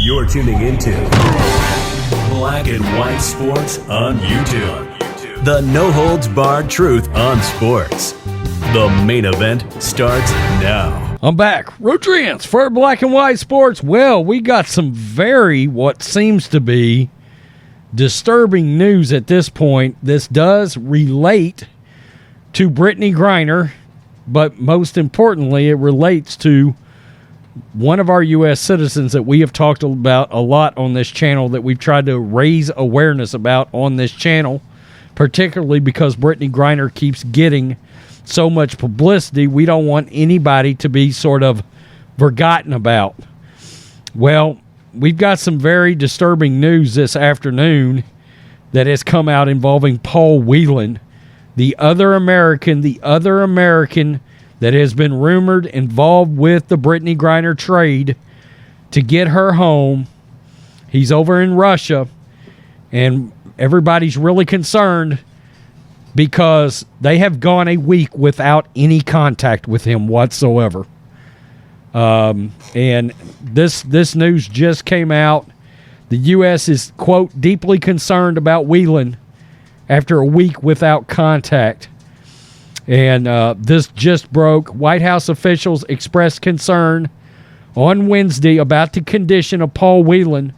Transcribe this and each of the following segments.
You're tuning into Black and White Sports on YouTube. The no-holds-barred truth on sports. The main event starts now. I'm back. Rodriguez for Black and White Sports. Well, we got some very, what seems to be, disturbing news at this point. This does relate to Brittney Griner, but most importantly, it relates to one of our U.S. citizens that we have talked about a lot on this channel, that we've tried to raise awareness about on this channel, particularly because Brittney Griner keeps getting so much publicity. We don't want anybody to be sort of forgotten about. Well, we've got some very disturbing news this afternoon that has come out involving Paul Whelan, the other American that has been rumored involved with the Brittney Griner trade to get her home. He's over in Russia, and everybody's really concerned because they have gone a week without any contact with him whatsoever. And this news just came out. The U.S. is, quote, deeply concerned about Whelan after a week without contact. And this just broke. White House officials expressed concern on Wednesday about the condition of Paul Whelan,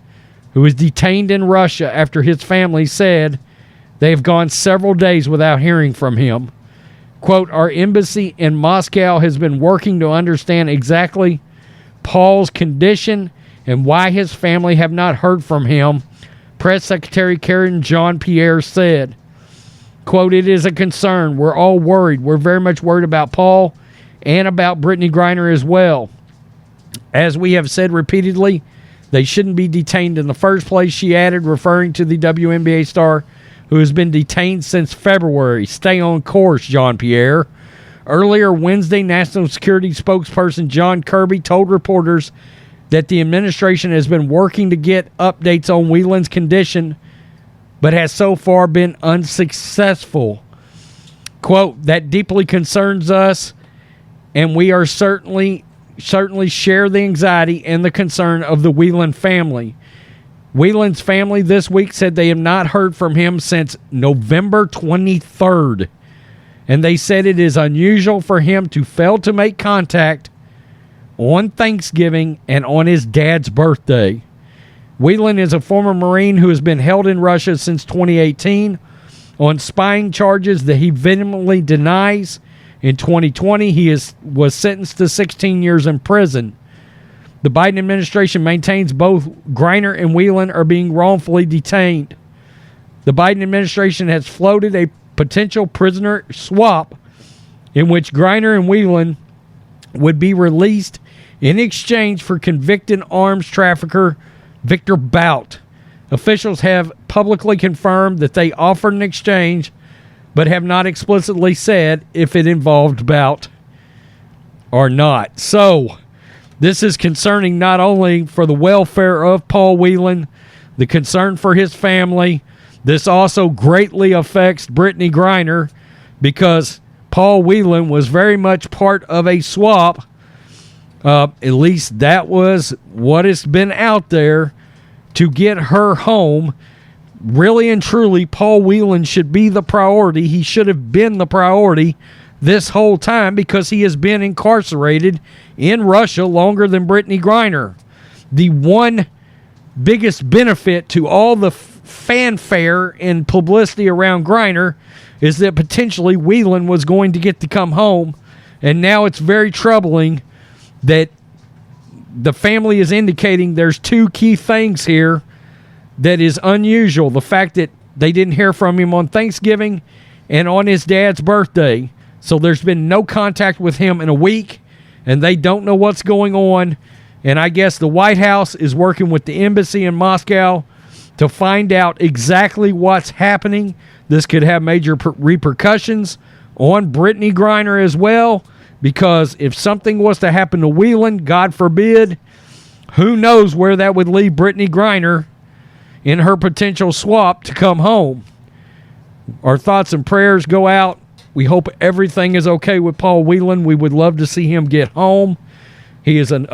who is detained in Russia after his family said they have gone several days without hearing from him. Quote, our embassy in Moscow has been working to understand exactly Paul's condition and why his family have not heard from him, Press Secretary Karen Jean-Pierre said. Quote, it is a concern. We're all worried. We're very much worried about Paul and about Brittney Griner as well. As we have said repeatedly, they shouldn't be detained in the first place, she added, referring to the WNBA star who has been detained since February. Stay on course, Jean-Pierre. Earlier Wednesday, National Security spokesperson John Kirby told reporters that the administration has been working to get updates on Whelan's condition, but has so far been unsuccessful. Quote, that deeply concerns us, and we are certainly share the anxiety and the concern of the Whelan family. Whelan's family this week said they have not heard from him since November 23rd, and they said it is unusual for him to fail to make contact on Thanksgiving and on his dad's birthday. Whelan is a former Marine who has been held in Russia since 2018 on spying charges that he vehemently denies. In 2020, he was sentenced to 16 years in prison. The Biden administration maintains both Griner and Whelan are being wrongfully detained. The Biden administration has floated a potential prisoner swap in which Griner and Whelan would be released in exchange for convicted arms trafficker Victor Bout. Officials have publicly confirmed that they offered an exchange, but have not explicitly said if it involved Bout or not. So, this is concerning not only for the welfare of Paul Whelan, the concern for his family. This also greatly affects Brittney Griner because Paul Whelan was very much part of a swap. At least that was what has been out there to get her home. Really and truly, Paul Whelan should be the priority. He should have been the priority this whole time because he has been incarcerated in Russia longer than Brittney Griner. The one biggest benefit to all the fanfare and publicity around Griner is that potentially Whelan was going to get to come home, and now it's very troubling that the family is indicating there's two key things here that is unusual. The fact that they didn't hear from him on Thanksgiving and on his dad's birthday. So there's been no contact with him in a week, and they don't know what's going on. And I guess the White House is working with the embassy in Moscow to find out exactly what's happening. This could have major repercussions on Brittney Griner as well, because if something was to happen to Whelan, God forbid, who knows where that would leave Brittney Griner in her potential swap to come home. Our thoughts and prayers go out. We hope everything is okay with Paul Whelan. We would love to see him get home. He is an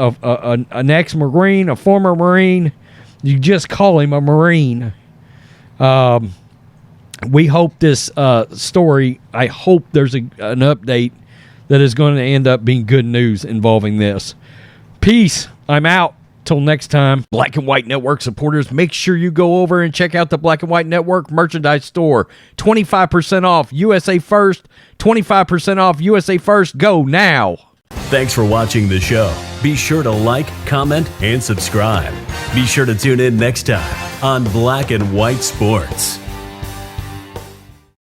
ex-Marine, a former Marine. You just call him a Marine. We hope this story, I hope there's an update that is going to end up being good news involving this. Peace. I'm out. Till next time, Black and White Network supporters, make sure you go over and check out the Black and White Network merchandise store. 25% off USA First. 25% off USA First. Go now. Thanks for watching the show. Be sure to like, comment, and subscribe. Be sure to tune in next time on Black and White Sports.